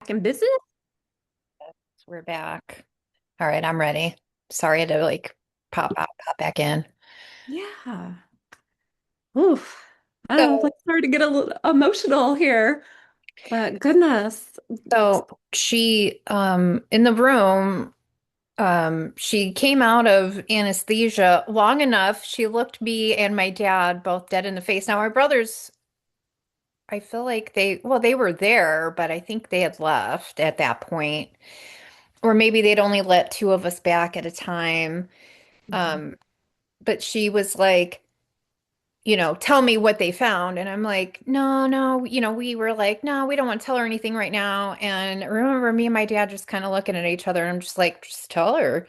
back in business? We're back. All right, I'm ready. Sorry I had to pop out, pop back in. Yeah. Oof. I don't know, like So, sorry to get a little emotional here, but goodness. so she in the room, she came out of anesthesia long enough. She looked me and my dad both dead in the face. Now my brothers, I feel like they were there, but I think they had left at that point. Or maybe they'd only let two of us back at a time. Mhm. Um, but she was like, tell me what they found. And I'm like, no, no, we were like, no, we don't want to tell her anything right now. And I remember me and my dad just kind of looking at each other and I'm just like, just tell her.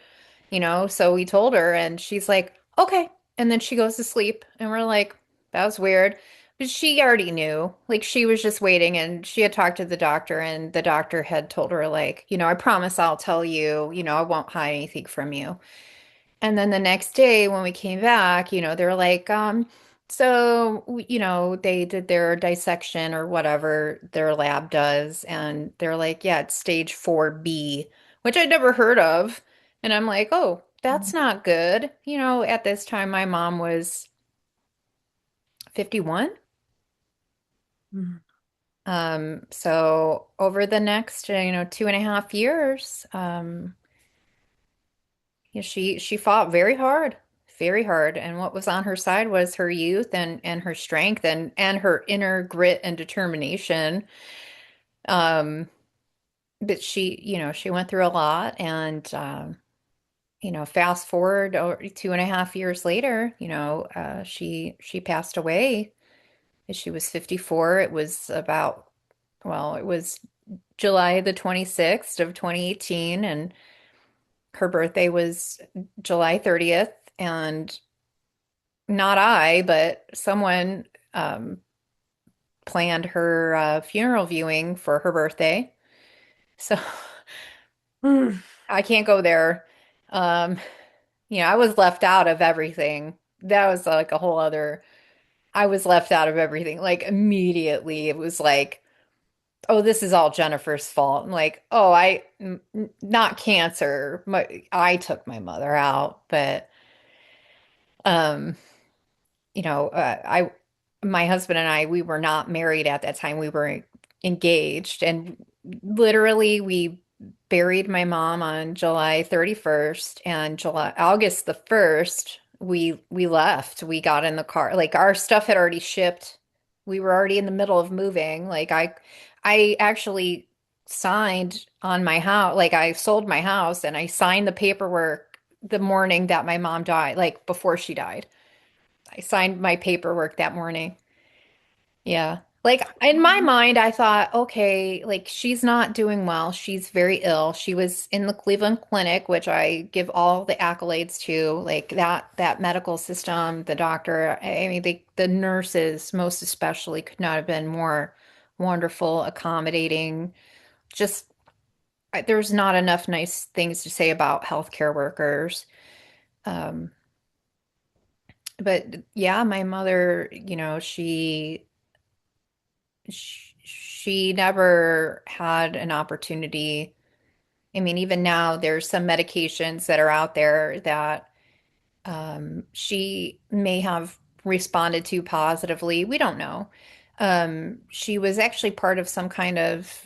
So we told her and she's like, okay. And then she goes to sleep and we're like, that was weird. But she already knew. Like she was just waiting and she had talked to the doctor and the doctor had told her like, I promise I'll tell you, I won't hide anything from you. And then the next day when we came back, they're like, they did their dissection or whatever their lab does, and they're like, yeah, it's stage 4B, which I'd never heard of. And I'm like, oh, that's not good. At this time, my mom was 51. Mhm. So over the next, 2.5 years, yeah, she fought very hard, and what was on her side was her youth and her strength and her inner grit and determination. Um, but she went through a lot, and fast forward 2.5 years later, she passed away. She was 54. It was July the 26th of 2018, and her birthday was July 30th, and not I, but someone planned her funeral viewing for her birthday. So Mm. I can't go there. Um, I was left out of everything. That was like a whole other, I was left out of everything. Like immediately, it was like, oh, this is all Jennifer's fault. I'm like, oh, not cancer. I took my mother out, but um, my husband and I, we were not married at that time. We were engaged, and literally we buried my mom on July 31st, and August the 1st, we left. We got in the car. Like our stuff had already shipped. We were already in the middle of moving. I actually signed on my house. Like I sold my house and I signed the paperwork the morning that my mom died, like before she died. I signed my paperwork that morning. Yeah. Like in my mind, I thought, okay, like she's not doing well. She's very ill. She was in the Cleveland Clinic, which I give all the accolades to, like that medical system, the doctor. I mean, the nurses, most especially, could not have been more wonderful, accommodating. Just there's not enough nice things to say about healthcare workers. Um, but yeah, my mother, she never had an opportunity. I mean, even now, there's some medications that are out there that she may have responded to positively. We don't know. She was actually part of some kind of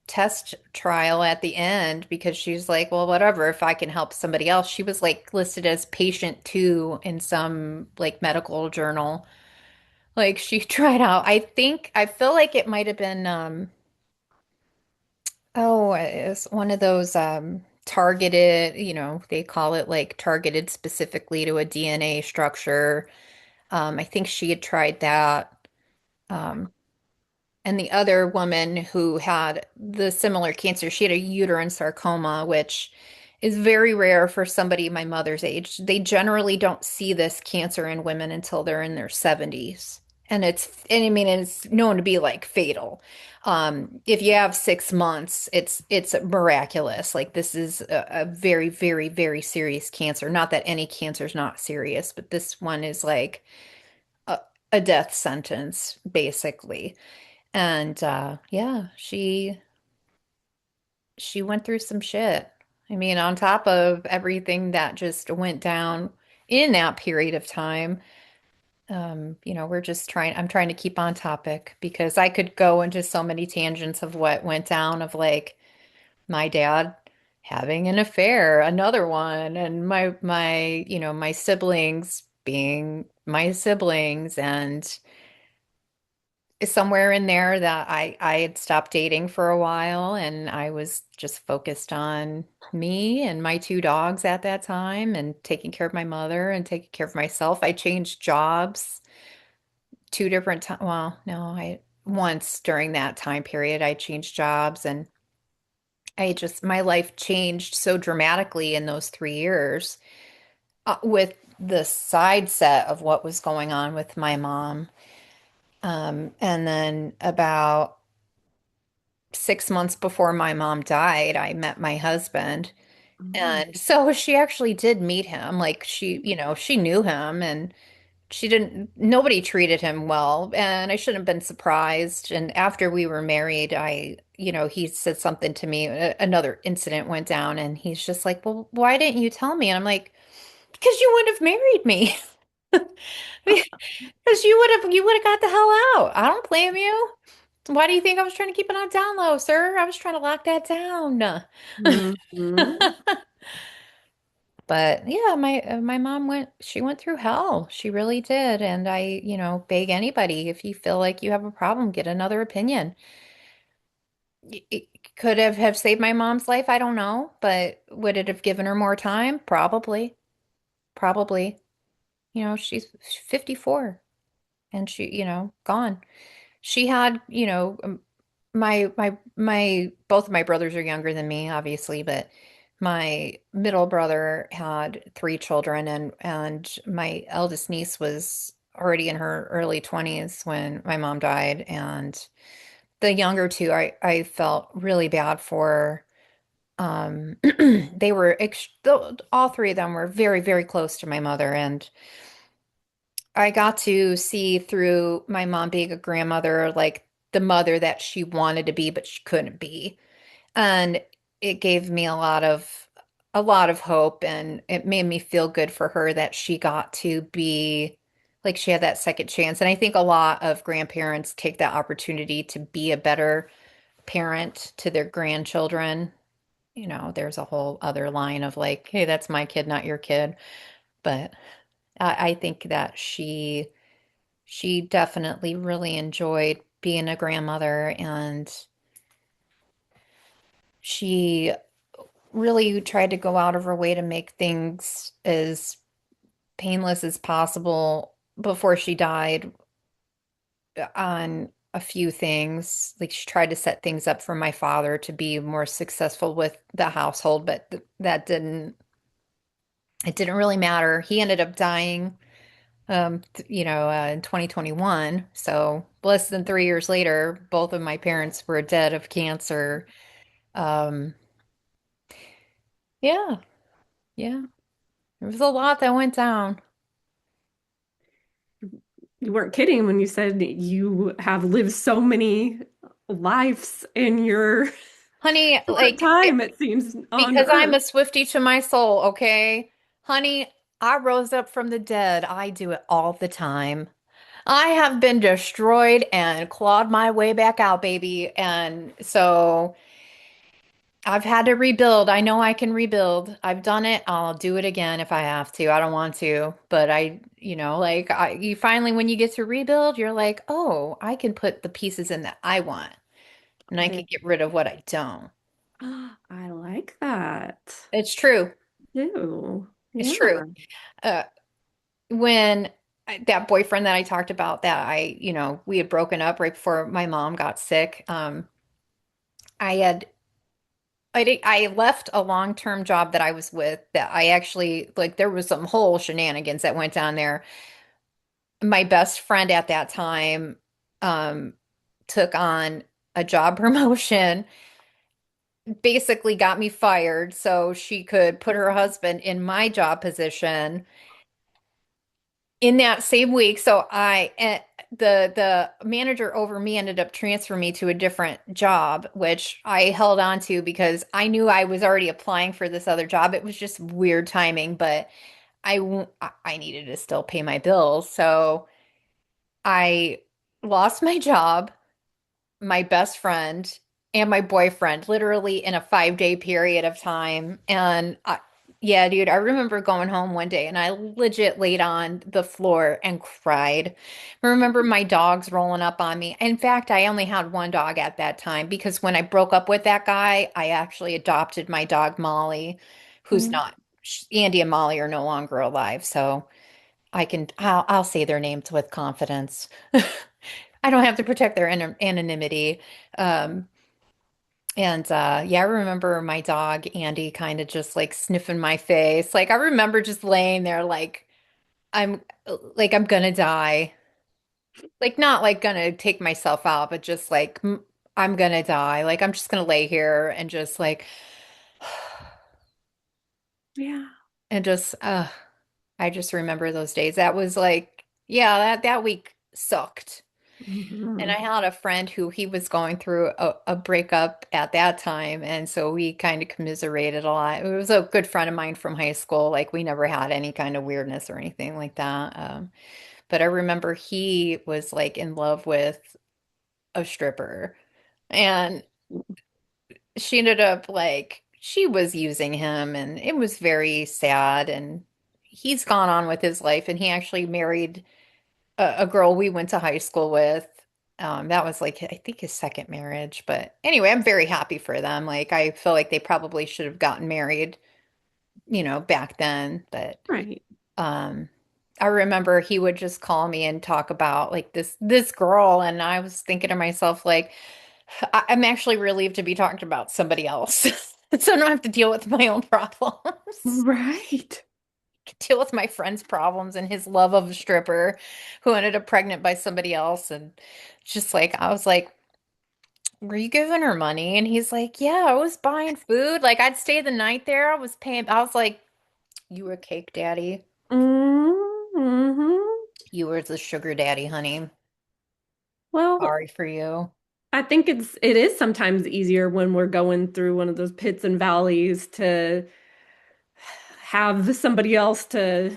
test trial at the end because she's like, well, whatever, if I can help somebody else. She was like listed as patient two in some like medical journal. Like she tried out. I feel like it might have been it's one of those targeted, they call it like targeted specifically to a DNA structure. I think she had tried that. Um, and the other woman who had the similar cancer, she had a uterine sarcoma, which is very rare for somebody my mother's age. They generally don't see this cancer in women until they're in their 70s. And I mean, it's known to be like fatal. If you have 6 months, it's miraculous. Like this is a very, very, very serious cancer. Not that any cancer is not serious, but this one is like a, a death sentence, basically. And yeah, she. she went through some shit. I mean, on top of everything that just went down in that period of time, I'm trying to keep on topic because I could go into so many tangents of what went down of like my dad having an affair, another one, and my siblings being my siblings, and somewhere in there that I had stopped dating for a while and I was just focused on me and my two dogs at that time and taking care of my mother and taking care of myself. I changed jobs two different times. Well, no, I once during that time period I changed jobs and my life changed so dramatically in those 3 years with the side set of what was going on with my mom. And then about 6 months before my mom died, I met my husband. Oh. And so she actually did meet him. Like she knew him and nobody treated him well. And I shouldn't have been surprised. And after we were married, he said something to me. Another incident went down and he's just like, well, why didn't you tell me? And I'm like, because you wouldn't have married me. Because you would have got the hell out. I don't blame you. Why do you think I was trying to keep it on down low, sir? I was trying to lock that down. Mhm. But yeah, my mom she went through hell. She really did. And beg anybody, if you feel like you have a problem, get another opinion. It could have saved my mom's life, I don't know, but would it have given her more time? Probably. Probably. She's 54 and gone. She had, both of my brothers are younger than me, obviously, but my middle brother had 3 children and my eldest niece was already in her early 20s when my mom died. And the younger two, I felt really bad for. They were all three of them were very, very close to my mother, and I got to see through my mom being a grandmother, like the mother that she wanted to be, but she couldn't be. And it gave me a lot of hope and it made me feel good for her that she got to be like she had that second chance. And I think a lot of grandparents take that opportunity to be a better parent to their grandchildren. There's a whole other line of like, hey, that's my kid, not your kid. But I think that she definitely really enjoyed being a grandmother and she really tried to go out of her way to make things as painless as possible before she died on a few things. Like she tried to set things up for my father to be more successful with the household, but that it didn't really matter. He ended up dying in 2021. So less than 3 years later, both of my parents were dead of cancer. Um, yeah, yeah. There was a lot that went down. You weren't kidding when you said you have lived so many lives in your Honey, short time, it seems, on because I'm a Earth. Swiftie to my soul, okay? Honey, I rose up from the dead. I do it all the time. I have been destroyed and clawed my way back out, baby. And so I've had to rebuild. I know I can rebuild. I've done it. I'll do it again if I have to. I don't want to, but you finally, when you get to rebuild, you're like, oh, I can put the pieces in that I want, and I I, can get rid of what I don't. I like that. It's true. Ew. It's true. Yeah. Uh, when that boyfriend that I talked about, that we had broken up right before my mom got sick. I had I left a long-term job that I was with that I actually like there was some whole shenanigans that went down there. My best friend at that time um took on a job promotion, basically got me fired so she could put her husband in my job position. in that same week, so the manager over me ended up transferring me to a different job, which I held on to because I knew I was already applying for this other job. It was just weird timing, but I needed to still pay my bills. So I lost my job, my best friend, and my boyfriend literally in a 5 day period of time. Yeah, dude, I remember going home one day and I legit laid on the floor and cried. I remember my dogs rolling up on me. In fact, I only had one dog at that time because when I broke up with that guy, I actually adopted my dog Molly, who's Mm. not, Andy and Molly are no longer alive. So I'll say their names with confidence. I don't have to protect their anonymity. Um, yeah, I remember my dog Andy kind of just like sniffing my face. Like I remember just laying there I'm I'm gonna die. Like not like gonna take myself out, but just like I'm gonna die. Like I'm just gonna lay here and just like Yeah. and just I just remember those days. That was like yeah, that week sucked. And I Mhm. had a friend who he was going through a breakup at that time. And so we kind of commiserated a lot. It was a good friend of mine from high school. Like we never had any kind of weirdness or anything like that. But I remember he was like in love with a stripper. And she ended up like, she was using him and it was very sad. And he's gone on with his life and he actually married a girl we went to high school with. That was like I think his second marriage. But anyway, I'm very happy for them. Like I feel like they probably should have gotten married, back then. But Right. um I remember he would just call me and talk about like this girl, and I was thinking to myself, like, I'm actually relieved to be talking about somebody else. So I don't have to deal with my own problems. Right. Deal with my friend's problems and his love of a stripper who ended up pregnant by somebody else. And just like, I was like, were you giving her money? And he's like, yeah, I was buying food. Like, I'd stay the night there. I was paying. I was like, you were cake daddy. Mm-hmm. You were the sugar daddy, honey. Well, Sorry for you. I think it is sometimes easier when we're going through one of those pits and valleys to have somebody else to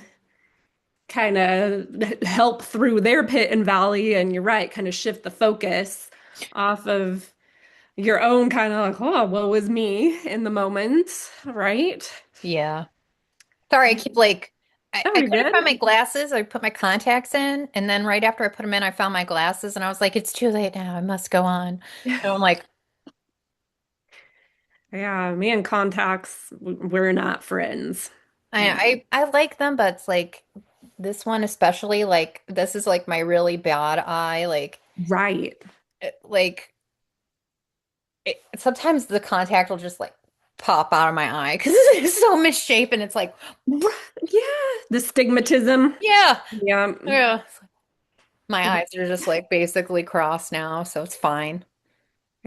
kind of help through their pit and valley. And you're right, kind of shift the focus off of your own kind of like, oh, woe is me in the moment, right? Yeah. Sorry, I keep like, Oh, I you're couldn't good. find my glasses. I put my contacts in, and then right after I put them in, I found my glasses, and I was like, it's too late now. I must go on. And I'm like, Yeah, me and contacts, we're not friends. Mm. I like them, but it's like this one especially, like this is like my really bad eye. Right. Like sometimes the contact will just like pop out of my eye because it's so misshapen. It's like, Yeah, the stigmatism. yeah, Yeah. yeah. My eyes are just like basically crossed now, so it's fine.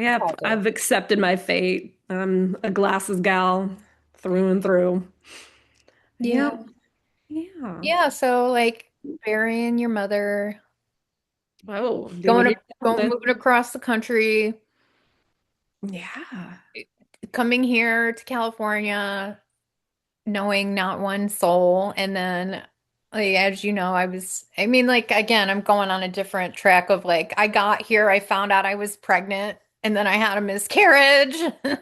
It's all Yep, good. I've accepted my fate. I'm a glasses gal through and through. Yeah. Yep. Yeah. Yeah, so like burying your mother, Oh, did you going hear to about going this? moving across the country, Yeah. coming here to California, knowing not one soul, and then like as you know, I mean like again, I'm going on a different track of like I got here, I found out I was pregnant, and then I had a miscarriage.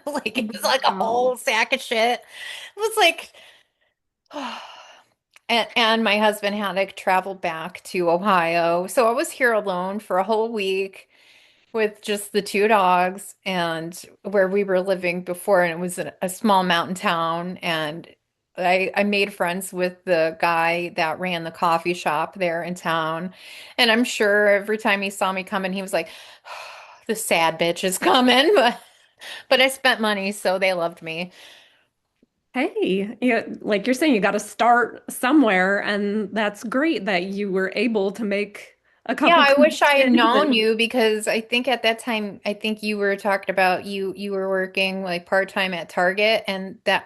Like it was like a Wow. whole sack of shit. It was like and my husband had to travel back to Ohio. So I was here alone for a whole week with just the two dogs and where we were living before, and it was a small mountain town. And I made friends with the guy that ran the coffee shop there in town. And I'm sure every time he saw me coming, he was like, the sad bitch is coming. But I spent money, so they loved me. Hey, yeah, like you're saying, you got to start somewhere, and that's great that you were able to make a Yeah, couple I wish I had connections known and you because I think at that time I think you were talking about you were working like part-time at Target, and that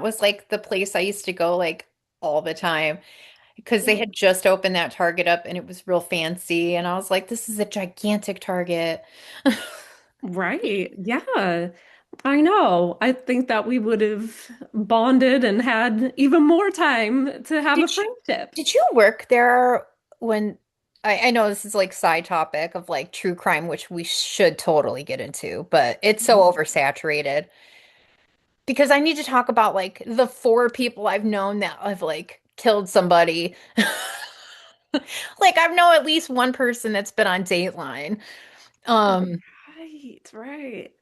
was like the place I used to go like all the time. because they had just opened that Target up and it was real fancy. And I was like, this is a gigantic Target. Right. Yeah. I know. I think that we would have bonded and had even more time to have a Did you friendship. did you work there when I know this is like side topic of like true crime, which we should totally get into, but it's so oversaturated. Because I need to talk about like the four people I've known that have like killed somebody. Like I've known at least one person that's been on Dateline. Um, Right, right.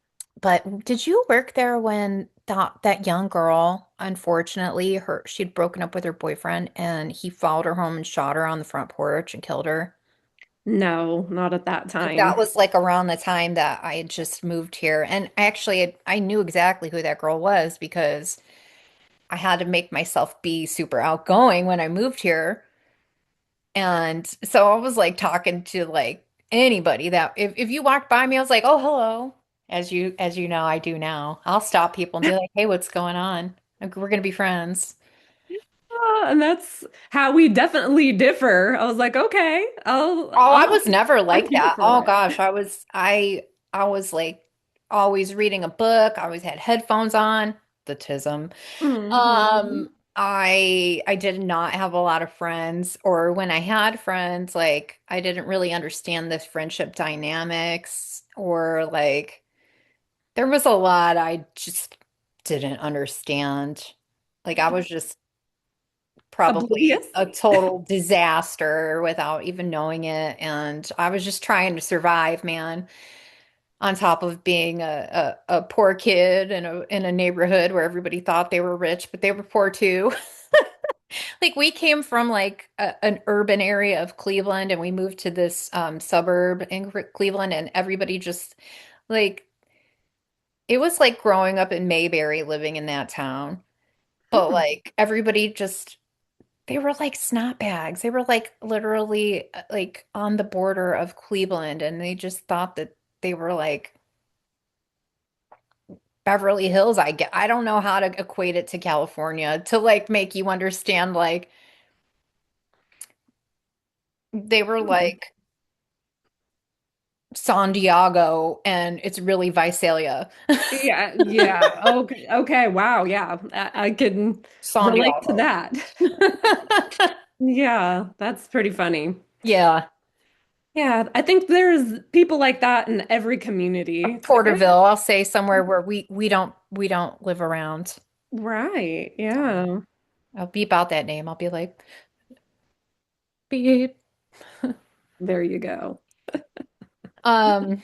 but did you work there when that young girl, unfortunately, she'd broken up with her boyfriend and he followed her home and shot her on the front porch and killed her? No, not at that That time. was like around the time that I had just moved here. And actually, I knew exactly who that girl was because I had to make myself be super outgoing when I moved here. And so I was like talking to like anybody that if you walked by me, I was like, "Oh, hello." As you know, I do now. I'll stop people and be like, "Hey, what's going on? Like, we're gonna be friends." And that's how we definitely differ. I was like, okay, Oh, I was never I'm like here that. for Oh it. gosh, I was like always reading a book. I always had headphones on. The tism. Hmm. I did not have a lot of friends, or when I had friends, like I didn't really understand the friendship dynamics, or like there was a lot I just didn't understand. Like I was just probably Oblivious. a total disaster without even knowing it, and I was just trying to survive, man, on top of being a poor kid in a neighborhood where everybody thought they were rich, but they were poor too. Like we came from like an urban area of Cleveland and we moved to this suburb in Cleveland and everybody just like it was like growing up in Mayberry living in that town. But Hmm. like everybody just they were like snot bags. They were like literally like on the border of Cleveland and they just thought that they were like Beverly Hills. I don't know how to equate it to California to like make you understand like they were like San Diego and it's really Visalia. Yeah, yeah. Okay, okay. Wow. Yeah, I can San relate to Diego. that. Yeah, that's pretty funny. Yeah. Yeah, I think there's people like that in every community. Porterville, I'll say somewhere where we don't live around. Right. Yeah. I'll beep out that name. I'll be like, beep. There you go. Um,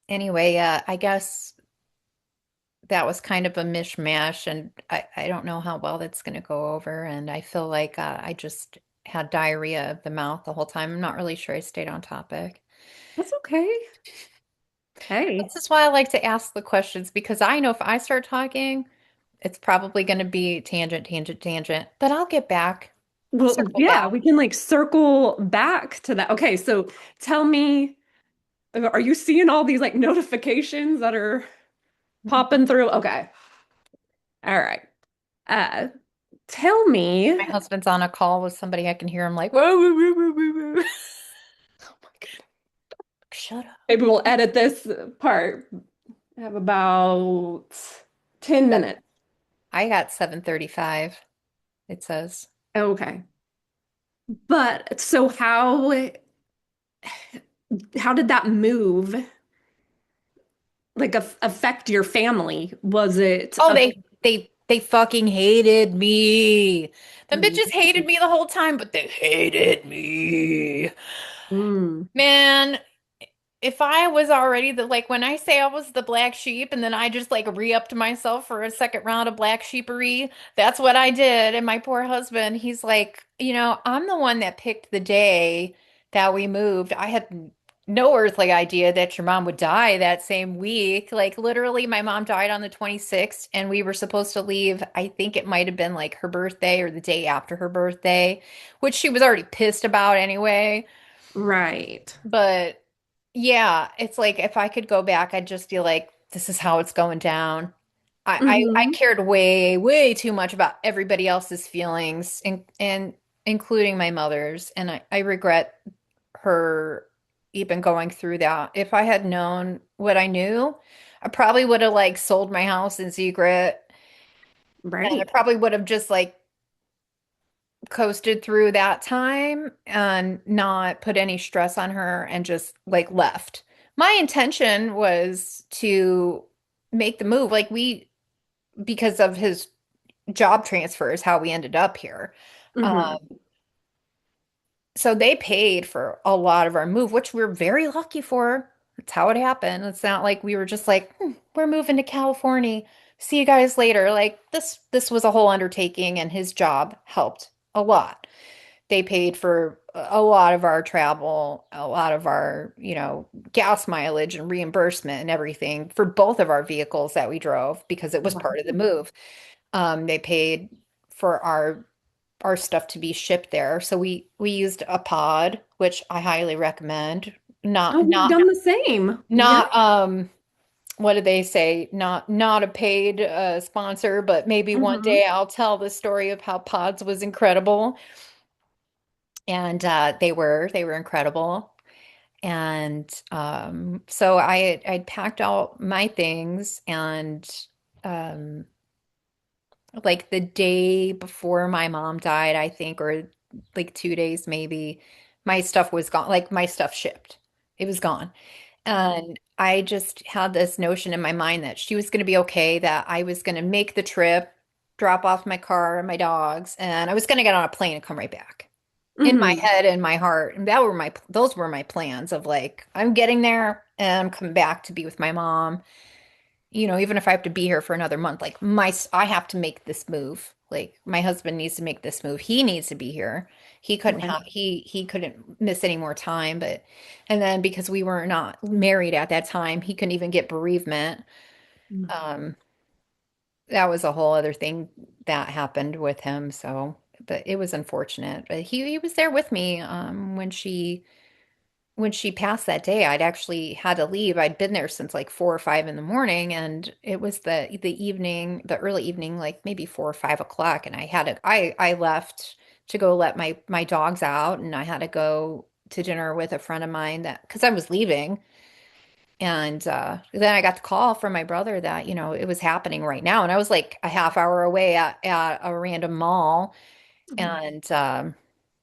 anyway, I guess that was kind of a mishmash, and I don't know how well that's going to go over. And I feel like I just had diarrhea of the mouth the whole time. I'm not really sure I stayed on topic. That's okay. Hey. This is why I like to ask the questions because I know if I start talking, it's probably going to be tangent, tangent, tangent, but I'll get back, Well, circle yeah, back. we can like circle back to that. Okay, so tell me, are you seeing all these like notifications that are popping through? Okay. All right. Uh, tell me. My husband's on a call with somebody. I can hear him like, whoa, whoa, whoa, whoa, whoa, whoa. Oh my God. Shut up. Maybe we'll edit this part. I have about 10 minutes. I got 7:35, it says. Okay. But so how did that move like affect your family? Was it Oh, a they fucking hated me. The bitches hated me the whole time, but they hated me. Mm, Man, if I was already the like when I say I was the black sheep and then I just like re-upped myself for a second round of black sheepery, that's what I did. And my poor husband, he's like, I'm the one that picked the day that we moved. I had no earthly idea that your mom would die that same week. Like literally, my mom died on the 26th, and we were supposed to leave. I think it might have been like her birthday or the day after her birthday, which she was already pissed about anyway. right. But yeah, it's like if I could go back, I'd just be like, this is how it's going down. I Hmm. cared way, way too much about everybody else's feelings and including my mother's. And I regret her even going through that. If I had known what I knew, I probably would have like sold my house in secret. And I Right. probably would have just like coasted through that time and not put any stress on her and just like left. My intention was to make the move. Like because of his job transfer is how we ended up here. Hmm. So they paid for a lot of our move, which we're very lucky for. That's how it happened. It's not like we were just like, we're moving to California. See you guys later. Like this was a whole undertaking and his job helped a lot. They paid for a lot of our travel, a lot of our, gas mileage and reimbursement and everything for both of our vehicles that we drove because it was part of the Wow. move. They paid for our stuff to be shipped there. So we used a pod, which I highly recommend. Oh, Not we've not done the same. Yeah. not what do they say? Not a paid sponsor, but maybe one Hmm. day I'll tell the story of how Pods was incredible. And they were incredible. And so I'd packed all my things and um like the day before my mom died, I think, or like 2 days maybe, my stuff was gone. Like my stuff shipped. It was gone. And I just had this notion in my mind that she was going to be okay, that I was going to make the trip, drop off my car and my dogs, and I was going to get on a plane and come right back. In my Hmm. head and my heart. And those were my plans of like, I'm getting there and I'm coming back to be with my mom, even if I have to be here for another month, like I have to make this move. Like my husband needs to make this move. He needs to be here. Right. He couldn't miss any more time, and then because we were not married at that time, he couldn't even get bereavement. Um, that was a whole other thing that happened with him. So, but it was unfortunate. But he was there with me when she passed that day. I'd actually had to leave. I'd been there since like 4 or 5 in the morning, and it was the evening, the early evening, like maybe 4 or 5 o'clock, and I left to go let my dogs out, and I had to go to dinner with a friend of mine that because I was leaving, and then I got the call from my brother that it was happening right now, and I was like a half hour away at a random mall, and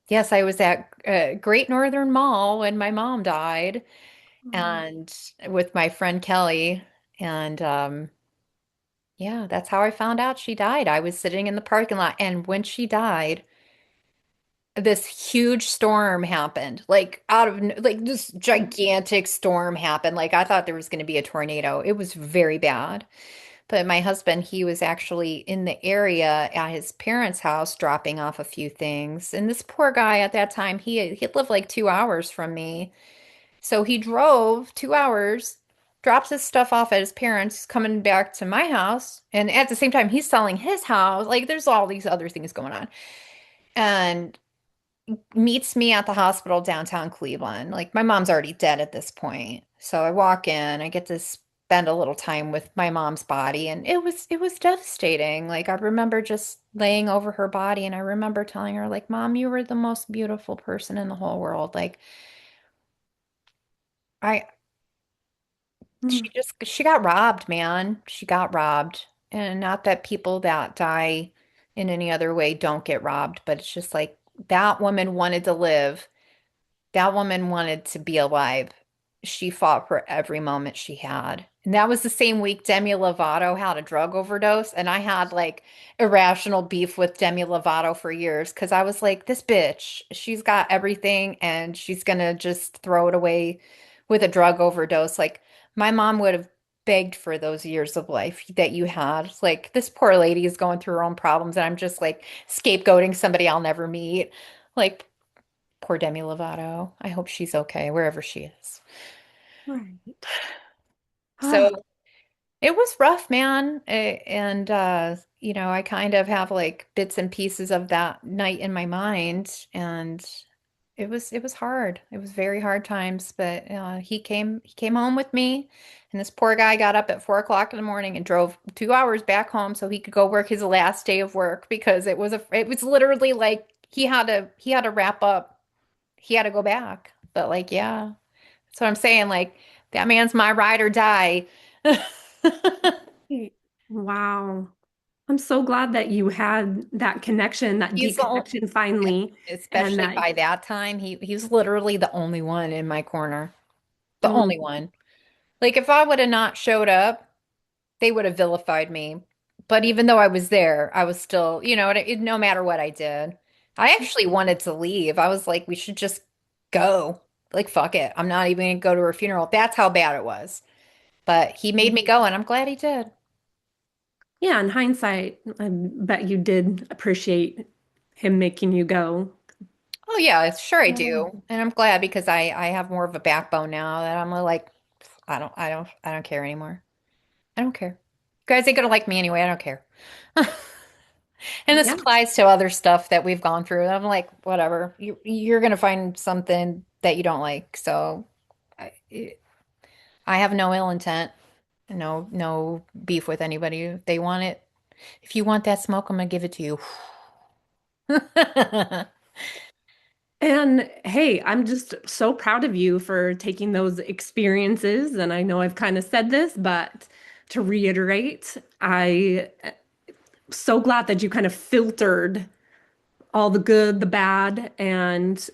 yes, I was at Great Northern Mall when my mom died and with my friend Kelly. And yeah, that's how I found out she died. I was sitting in the parking lot, and when she died, this huge storm happened. Like like this gigantic storm happened. Like I thought there was going to be a tornado. It was very bad. But my husband, he was actually in the area at his parents' house dropping off a few things. And this poor guy at that time, he lived like 2 hours from me. So he drove 2 hours, drops his stuff off at his parents, coming back to my house. And at the same time, he's selling his house. Like there's all these other things going on. And meets me at the hospital downtown Cleveland. Like my mom's already dead at this point. So I walk in, I get to spend a little time with my mom's body, and it was devastating. Like I remember just laying over her body, and I remember telling her like, "Mom, you were the most beautiful person in the whole world." Like I she got robbed, man. She got robbed. And not that people that die in any other way don't get robbed, but it's just like that woman wanted to live. That woman wanted to be alive. She fought for every moment she had. And that was the same week Demi Lovato had a drug overdose. And I had like irrational beef with Demi Lovato for years because I was like, this bitch, she's got everything and she's gonna just throw it away with a drug overdose. Like my mom would have begged for those years of life that you had. Like this poor lady is going through her own problems, and I'm just like scapegoating somebody I'll never meet. Like, poor Demi Lovato. I hope she's okay wherever she is. Right. So Ah. it was rough, man. And I kind of have like bits and pieces of that night in my mind. And it was hard. It was very hard times, but he came home with me, and this poor guy got up at 4 o'clock in the morning and drove 2 hours back home so he could go work his last day of work because it was literally like he had to wrap up. He had to go back. But like, yeah. That's what I'm saying. Like, that man's my ride or die. Wow. I'm so glad that you had that connection, that He's deep the only, connection finally, and especially that, by that time, he was literally the only one in my corner. The only mm, one. Like if I would have not showed up, they would have vilified me. But even though I was there, I was still, no matter what I did. I actually wanted to leave. I was like, we should just go. Like, fuck it. I'm not even gonna go to her funeral. That's how bad it was. But he made me go, and I'm glad he did. yeah, in hindsight, I bet you did appreciate him making you go. Oh yeah, sure I Yeah. do. And I'm glad because I have more of a backbone now that I'm like, I don't care anymore. I don't care. Guys ain't gonna like me anyway. I don't care. And this Yeah. applies to other stuff that we've gone through. I'm like, whatever. You're gonna find something that you don't like. So I, I have no ill intent, no beef with anybody. If they want it, if you want that smoke, I'm gonna give it to you. And hey, I'm just so proud of you for taking those experiences. And I know I've kind of said this, but to reiterate, I so glad that you kind of filtered all the good, the bad, and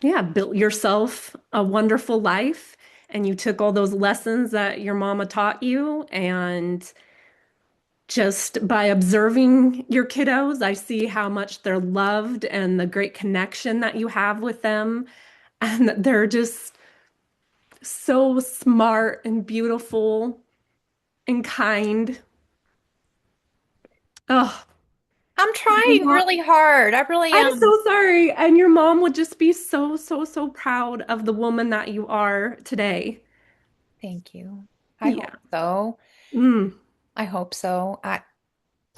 yeah, built yourself a wonderful life. And you took all those lessons that your mama taught you. And just by observing your kiddos, I see how much they're loved and the great connection that you have with them. And that they're just so smart and beautiful and kind. Oh, I'm your trying mom, really hard. I really I'm am. so sorry. And your mom would just be so, so, so proud of the woman that you are today. Thank you. I Yeah. hope so. Mm, I hope so. I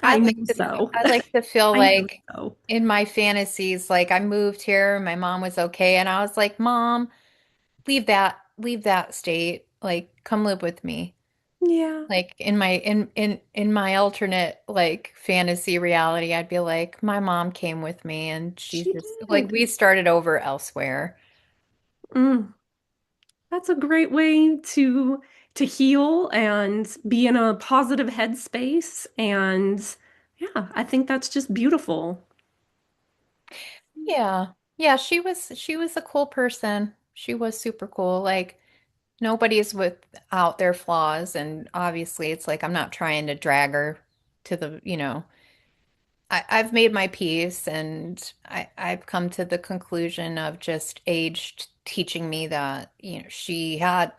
I know like to so. I like to feel I know like so. in my fantasies, like I moved here, my mom was okay, and I was like, Mom, leave that state. Like, come live with me. Yeah, Like in my alternate like fantasy reality, I'd be like, my mom came with me and she's she just like did. we started over elsewhere. Mm, that's a great way to heal and be in a positive headspace. And yeah, I think that's just beautiful. Yeah. Yeah, she was a cool person. She was super cool. Like nobody's without their flaws, and obviously it's like I'm not trying to drag her to I've made my peace, and I've come to the conclusion of just age teaching me that, she had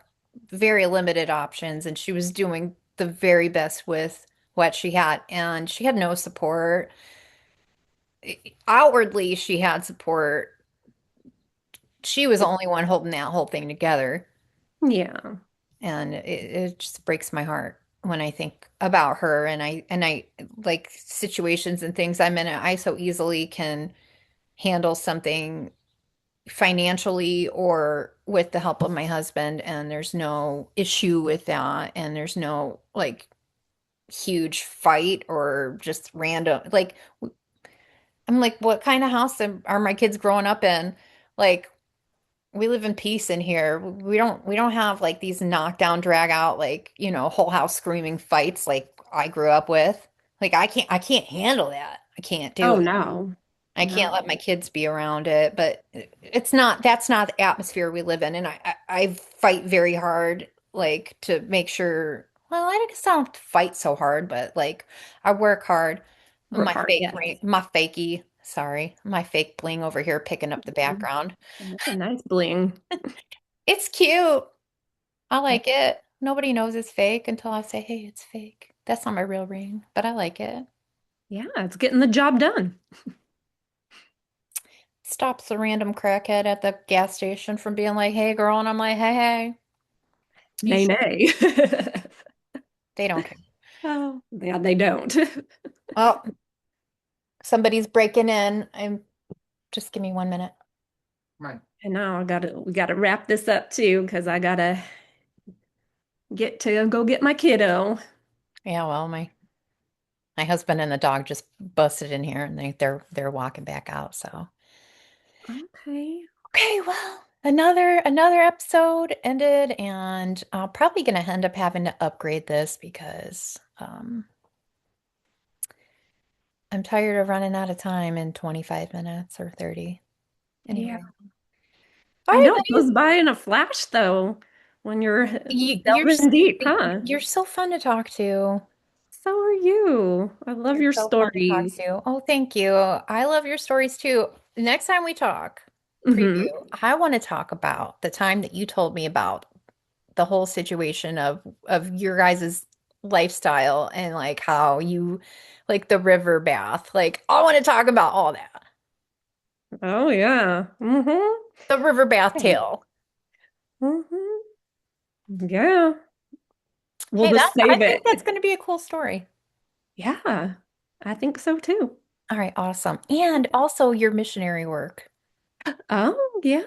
very limited options and she was doing the very best with what she had, and she had no support. Outwardly, she had support. She was the only one holding that whole thing together. Yeah, And it just breaks my heart when I think about her, and I like situations and things I'm in. I so easily can handle something financially or with the help of my husband, and there's no issue with that, and there's no like huge fight or just random like I'm like, what kind of house are my kids growing up in? Like, we live in peace in here. We don't have like these knockdown, drag out, like, whole house screaming fights like I grew up with. Like I can't handle that. I can't do oh it. no, I can't let no, my kids be around it, but that's not the atmosphere we live in. And I fight very hard, like to make sure, well, I guess I don't have to fight so hard, but like I work hard. work hard, yes. My fake bling over here picking up the background. That's a nice bling. It's cute. I Yeah, like it. Nobody knows it's fake until I say, hey, it's fake. That's not my real ring, but I like it. yeah, it's getting the job done. Stops a random crackhead at the gas station from being like, hey, girl. And I'm like, hey, hey, you Nay, sure? nay. They don't care. Oh, yeah, they don't. Oh, somebody's breaking in. Just give me 1 minute. And now we gotta wrap this up too, because I gotta get to go get my kiddo. Yeah, well, my husband and the dog just busted in here and they're walking back out, so. Okay. Okay, well, another episode ended, and I'm probably gonna end up having to upgrade this because I'm tired of running out of time in 25 minutes or 30. Yeah. Anyway. All I right, know it buddy. goes by in a flash though when you're You're delving deep, huh? you're so fun to talk to. So are you. I love You're your so fun to talk stories. to. Oh, thank you. I love your stories too. Next time we talk, Hmm. preview, I want to talk about the time that you told me about the whole situation of your guys' lifestyle and like how you like the river bath. Like I want to talk about all that. Oh yeah. The river bath Hmm. tale. Yeah. We'll Hey, just I save think that's it. going to be a cool story. Yeah. I think so too. All right, awesome. And also your missionary work. Oh yeah.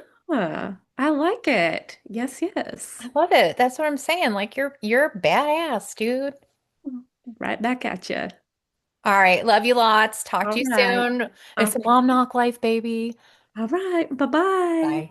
I like it. Yes, I yes. love it. That's what I'm saying. Like you're badass, dude. Right back at you. All right, love you lots. Talk to All you right. soon. It's a Okay. mom knock life, baby. All right. Bye-bye. Bye.